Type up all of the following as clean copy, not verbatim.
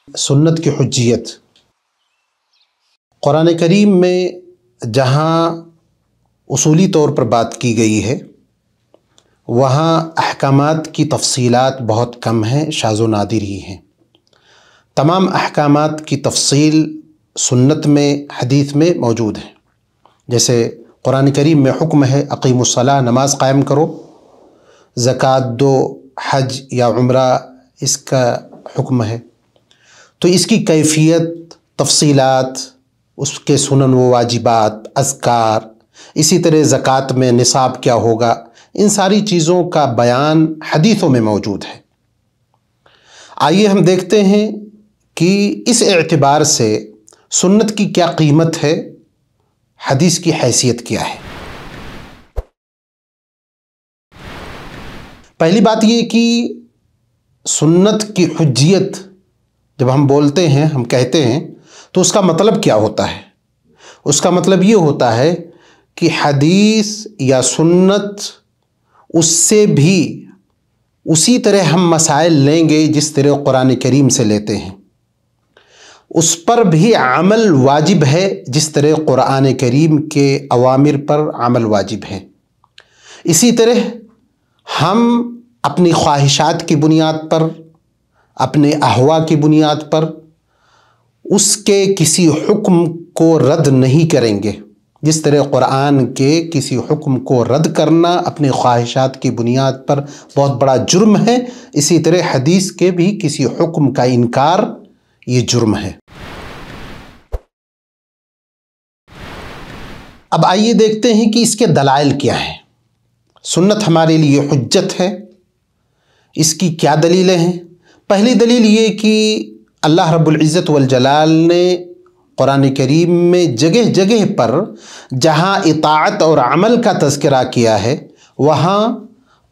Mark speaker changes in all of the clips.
Speaker 1: سنت کی حجیت۔ قرآن کریم میں جہاں اصولی طور پر بات کی گئی ہے وہاں احکامات کی تفصیلات بہت کم ہیں، شاذ و نادر ہی ہیں۔ تمام احکامات کی تفصیل سنت میں، حدیث میں موجود ہے۔ جیسے قرآن کریم میں حکم ہے اقیم الصلاۃ، نماز قائم کرو، زکوٰۃ دو، حج یا عمرہ اس کا حکم ہے، تو اس کی کیفیت، تفصیلات، اس کے سنن و واجبات، اذکار، اسی طرح زکوٰۃ میں نصاب کیا ہوگا، ان ساری چیزوں کا بیان حدیثوں میں موجود ہے۔ آئیے ہم دیکھتے ہیں کہ اس اعتبار سے سنت کی کیا قیمت ہے، حدیث کی حیثیت کیا ہے۔ پہلی بات یہ کہ سنت کی حجیت جب ہم بولتے ہیں، ہم کہتے ہیں، تو اس کا مطلب کیا ہوتا ہے؟ اس کا مطلب یہ ہوتا ہے کہ حدیث یا سنت اس سے بھی اسی طرح ہم مسائل لیں گے جس طرح قرآن کریم سے لیتے ہیں، اس پر بھی عمل واجب ہے جس طرح قرآن کریم کے اوامر پر عمل واجب ہے۔ اسی طرح ہم اپنی خواہشات کی بنیاد پر، اپنے احوا کی بنیاد پر اس کے کسی حکم کو رد نہیں کریں گے۔ جس طرح قرآن کے کسی حکم کو رد کرنا اپنی خواہشات کی بنیاد پر بہت بڑا جرم ہے، اسی طرح حدیث کے بھی کسی حکم کا انکار یہ جرم ہے۔ اب آئیے دیکھتے ہیں کہ اس کے دلائل کیا ہیں۔ سنت ہمارے لیے حجت ہے، اس کی کیا دلیلیں ہیں؟ پہلی دلیل یہ کہ اللہ رب العزت والجلال نے قرآن کریم میں جگہ جگہ پر جہاں اطاعت اور عمل کا تذکرہ کیا ہے وہاں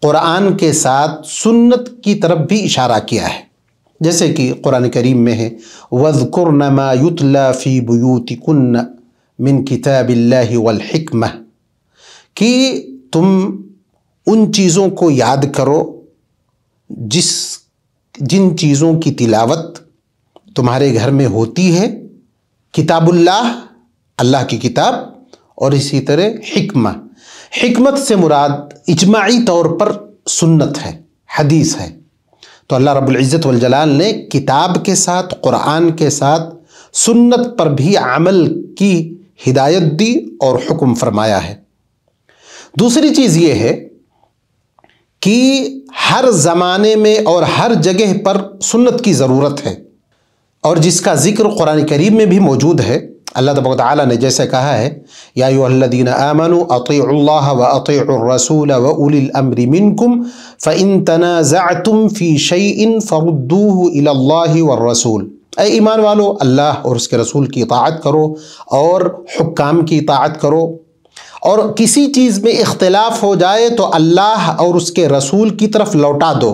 Speaker 1: قرآن کے ساتھ سنت کی طرف بھی اشارہ کیا ہے۔ جیسے کہ قرآن کریم میں ہے وَاذْكُرْنَ مَا يُتْلَى فِي بُيُوتِكُنَّ مِن كِتَابِ اللَّهِ وَالْحِكْمَةِ، کہ تم ان چیزوں کو یاد کرو جن چیزوں کی تلاوت تمہارے گھر میں ہوتی ہے، کتاب اللہ، اللہ کی کتاب، اور اسی طرح حکمت سے مراد اجماعی طور پر سنت ہے، حدیث ہے۔ تو اللہ رب العزت والجلال نے کتاب کے ساتھ، قرآن کے ساتھ سنت پر بھی عمل کی ہدایت دی اور حکم فرمایا ہے۔ دوسری چیز یہ ہے کہ ہر زمانے میں اور ہر جگہ پر سنت کی ضرورت ہے، اور جس کا ذکر قرآن کریم میں بھی موجود ہے۔ اللہ تبارک و تعالیٰ نے جیسے کہا ہے یا ایھا الذین آمنوا اطیعوا اللہ واطیعوا الرسول واولی الامر منکم فان تنازعتم فی شیء فردوہ الی اللہ والرسول، اے ایمان والو اللہ اور اس کے رسول کی اطاعت کرو اور حکام کی اطاعت کرو، اور کسی چیز میں اختلاف ہو جائے تو اللہ اور اس کے رسول کی طرف لوٹا دو،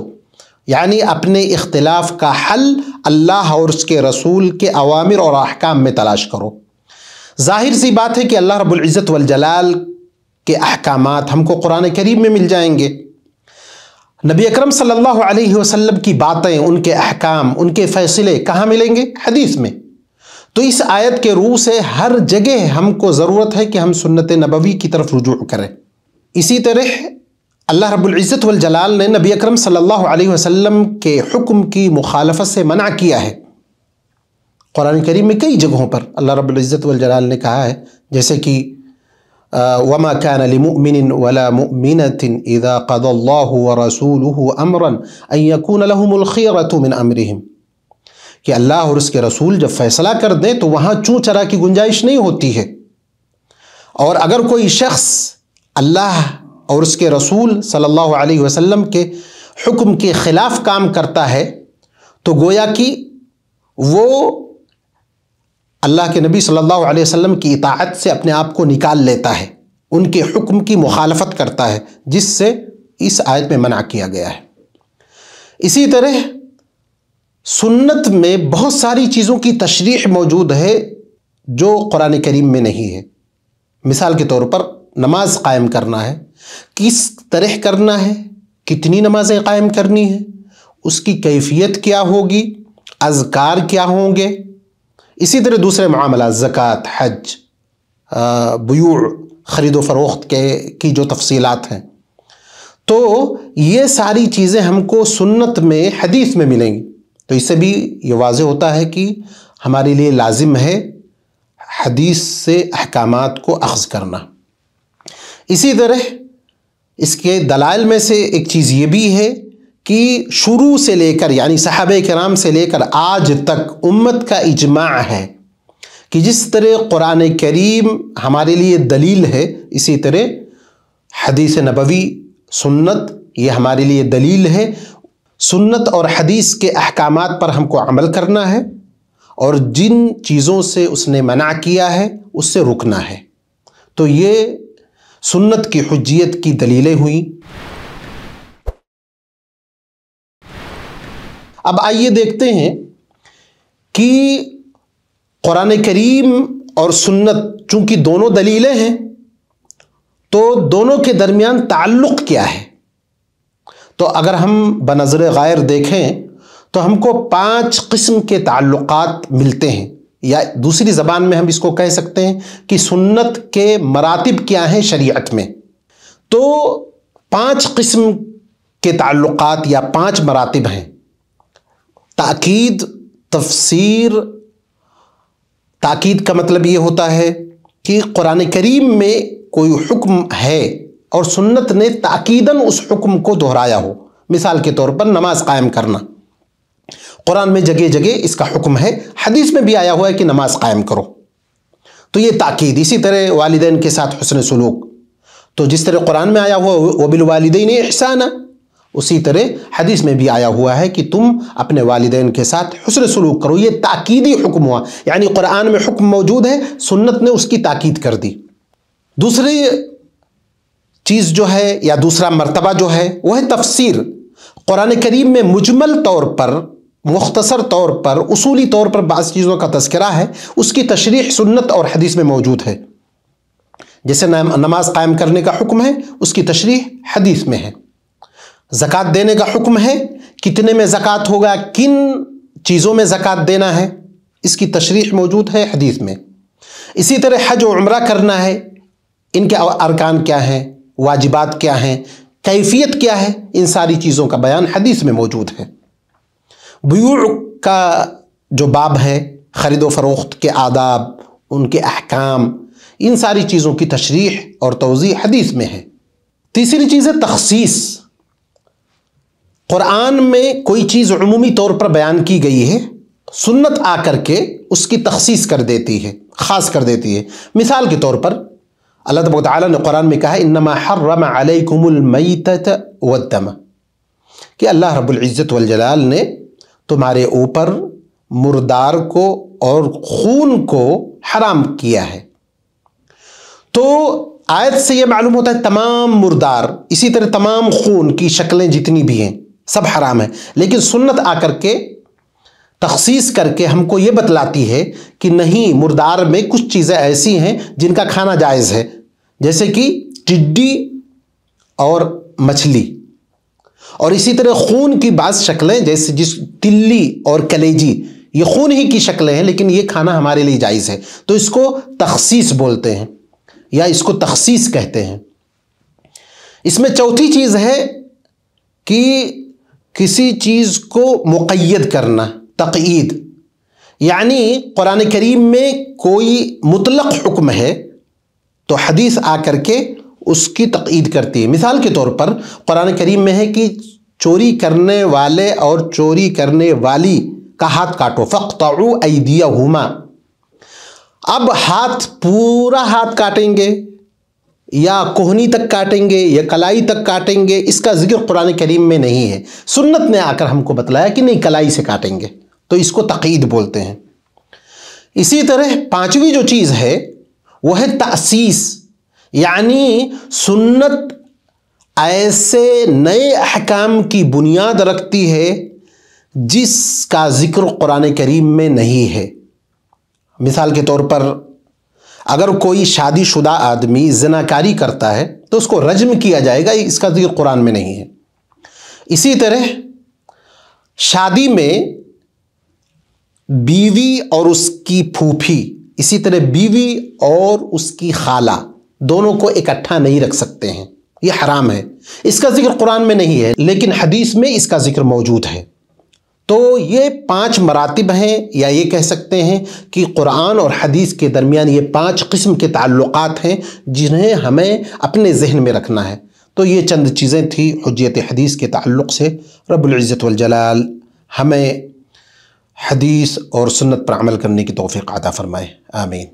Speaker 1: یعنی اپنے اختلاف کا حل اللہ اور اس کے رسول کے اوامر اور احکام میں تلاش کرو۔ ظاہر سی بات ہے کہ اللہ رب العزت والجلال کے احکامات ہم کو قرآن کریم میں مل جائیں گے، نبی اکرم صلی اللہ علیہ وسلم کی باتیں، ان کے احکام، ان کے فیصلے کہاں ملیں گے؟ حدیث میں۔ تو اس آیت کے روح سے ہر جگہ ہم کو ضرورت ہے کہ ہم سنت نبوی کی طرف رجوع کریں۔ اسی طرح اللہ رب العزت والجلال نے نبی اکرم صلی اللہ علیہ وسلم کے حکم کی مخالفت سے منع کیا ہے۔ قرآن کریم میں کئی جگہوں پر اللہ رب العزت والجلال نے کہا ہے، جیسے کہ وَمَا كَانَ لِمُؤْمِنٍ وَلَا مُؤْمِنَةٍ إِذَا قَضَى اللَّهُ وَرَسُولُهُ أَمْرًا أَن يَكُونَ لَهُمُ الْخِيَرَةُ مِنْ أَمْرِهِمْ، کہ اللہ اور اس کے رسول جب فیصلہ کر دیں تو وہاں چوں چرا کی گنجائش نہیں ہوتی ہے، اور اگر کوئی شخص اللہ اور اس کے رسول صلی اللہ علیہ وسلم کے حکم کے خلاف کام کرتا ہے تو گویا کہ وہ اللہ کے نبی صلی اللہ علیہ وسلم کی اطاعت سے اپنے آپ کو نکال لیتا ہے، ان کے حکم کی مخالفت کرتا ہے، جس سے اس آیت میں منع کیا گیا ہے۔ اسی طرح سنت میں بہت ساری چیزوں کی تشریح موجود ہے جو قرآن کریم میں نہیں ہے۔ مثال کے طور پر نماز قائم کرنا ہے، کس طرح کرنا ہے، کتنی نمازیں قائم کرنی ہیں، اس کی کیفیت کیا ہوگی، اذکار کیا ہوں گے، اسی طرح دوسرے معاملات زکوٰۃ، حج، بیوع، خرید و فروخت کی جو تفصیلات ہیں، تو یہ ساری چیزیں ہم کو سنت میں، حدیث میں ملیں گی۔ تو اس سے بھی یہ واضح ہوتا ہے کہ ہمارے لیے لازم ہے حدیث سے احکامات کو اخذ کرنا۔ اسی طرح اس کے دلائل میں سے ایک چیز یہ بھی ہے کہ شروع سے لے کر، یعنی صحابہ کرام سے لے کر آج تک امت کا اجماع ہے کہ جس طرح قرآن کریم ہمارے لیے دلیل ہے، اسی طرح حدیث نبوی، سنت، یہ ہمارے لیے دلیل ہے۔ سنت اور حدیث کے احکامات پر ہم کو عمل کرنا ہے، اور جن چیزوں سے اس نے منع کیا ہے اس سے رکنا ہے۔ تو یہ سنت کی حجیت کی دلیلیں ہوئیں۔ اب آئیے دیکھتے ہیں کہ قرآن کریم اور سنت چونکہ دونوں دلیلیں ہیں، تو دونوں کے درمیان تعلق کیا ہے۔ تو اگر ہم بنظر غائر دیکھیں تو ہم کو 5 قسم کے تعلقات ملتے ہیں، یا دوسری زبان میں ہم اس کو کہہ سکتے ہیں کہ سنت کے مراتب کیا ہیں شریعت میں۔ تو 5 قسم کے تعلقات یا 5 مراتب ہیں: تاکید، تفسیر۔ تاکید کا مطلب یہ ہوتا ہے کہ قرآن کریم میں کوئی حکم ہے اور سنت نے تاکیداً اس حکم کو دہرایا ہو۔ مثال کے طور پر نماز قائم کرنا، قرآن میں جگہ جگہ اس کا حکم ہے، حدیث میں بھی آیا ہوا ہے کہ نماز قائم کرو، تو یہ تاکید۔ اسی طرح والدین کے ساتھ حسن سلوک، تو جس طرح قرآن میں آیا ہوا وَبِالْوَالِدَيْنِ إِحْسَانًا، اسی طرح حدیث میں بھی آیا ہوا ہے کہ تم اپنے والدین کے ساتھ حسن سلوک کرو۔ یہ تاکیدی حکم ہوا، یعنی قرآن میں حکم موجود ہے، سنت نے اس کی تاکید کر دی۔ دوسری چیز جو ہے یا دوسرا مرتبہ جو ہے وہ ہے تفسیر۔ قرآن کریم میں مجمل طور پر، مختصر طور پر، اصولی طور پر بعض چیزوں کا تذکرہ ہے، اس کی تشریح سنت اور حدیث میں موجود ہے۔ جیسے نماز قائم کرنے کا حکم ہے، اس کی تشریح حدیث میں ہے۔ زکوٰۃ دینے کا حکم ہے، کتنے میں زکوٰۃ ہوگا، کن چیزوں میں زکوٰۃ دینا ہے، اس کی تشریح موجود ہے حدیث میں۔ اسی طرح حج و عمرہ کرنا ہے، ان کے ارکان کیا ہیں، واجبات کیا ہیں، کیفیت کیا ہے، ان ساری چیزوں کا بیان حدیث میں موجود ہے۔ بیوع کا جو باب ہے، خرید و فروخت کے آداب، ان کے احکام، ان ساری چیزوں کی تشریح اور توضیح حدیث میں ہے۔ تیسری چیز ہے تخصیص۔ قرآن میں کوئی چیز عمومی طور پر بیان کی گئی ہے، سنت آ کر کے اس کی تخصیص کر دیتی ہے، خاص کر دیتی ہے۔ مثال کے طور پر اللہ تبارک و تعالیٰ نے قرآن میں کہا ہے انما حرم علیکم المیتۃ والدم، کہ اللہ رب العزت والجلال نے تمہارے اوپر مردار کو اور خون کو حرام کیا ہے۔ تو آیت سے یہ معلوم ہوتا ہے تمام مردار، اسی طرح تمام خون کی شکلیں جتنی بھی ہیں سب حرام ہیں، لیکن سنت آ کر کے تخصیص کر کے ہم کو یہ بتلاتی ہے کہ نہیں، مردار میں کچھ چیزیں ایسی ہیں جن کا کھانا جائز ہے، جیسے کہ ٹڈی اور مچھلی، اور اسی طرح خون کی بعض شکلیں جیسے تلی اور کلیجی، یہ خون ہی کی شکلیں ہیں لیکن یہ کھانا ہمارے لیے جائز ہے، تو اس کو تخصیص بولتے ہیں یا اس کو تخصیص کہتے ہیں۔ اس میں چوتھی چیز ہے کہ کسی چیز کو مقید کرنا، تقیید، یعنی قرآن کریم میں کوئی مطلق حکم ہے تو حدیث آ کر کے اس کی تقیید کرتی ہے۔ مثال کے طور پر قرآن کریم میں ہے کہ چوری کرنے والے اور چوری کرنے والی کا ہاتھ کاٹو، فَاقْطَعُوا أَيْدِيَهُمَا۔ اب ہاتھ، پورا ہاتھ کاٹیں گے یا کوہنی تک کاٹیں گے یا کلائی تک کاٹیں گے، اس کا ذکر قرآن کریم میں نہیں ہے، سنت نے آ کر ہم کو بتلایا کہ نہیں، کلائی سے کاٹیں گے، تو اس کو تقیید بولتے ہیں۔ اسی طرح پانچویں جو چیز ہے وہ ہے تأسیس، یعنی سنت ایسے نئے احکام کی بنیاد رکھتی ہے جس کا ذکر قرآن کریم میں نہیں ہے۔ مثال کے طور پر اگر کوئی شادی شدہ آدمی زناکاری کرتا ہے تو اس کو رجم کیا جائے گا، اس کا ذکر قرآن میں نہیں ہے۔ اسی طرح شادی میں بیوی اور اس کی پھوپھی، اسی طرح بیوی اور اس کی خالہ، دونوں کو اکٹھا نہیں رکھ سکتے ہیں، یہ حرام ہے۔ اس کا ذکر قرآن میں نہیں ہے لیکن حدیث میں اس کا ذکر موجود ہے۔ تو یہ 5 مراتب ہیں، یا یہ کہہ سکتے ہیں کہ قرآن اور حدیث کے درمیان یہ 5 قسم کے تعلقات ہیں جنہیں ہمیں اپنے ذہن میں رکھنا ہے۔ تو یہ چند چیزیں تھیں حجیت حدیث کے تعلق سے۔ رب العزت والجلال ہمیں حدیث اور سنت پر عمل کرنے کی توفیق عطا فرمائے، آمین۔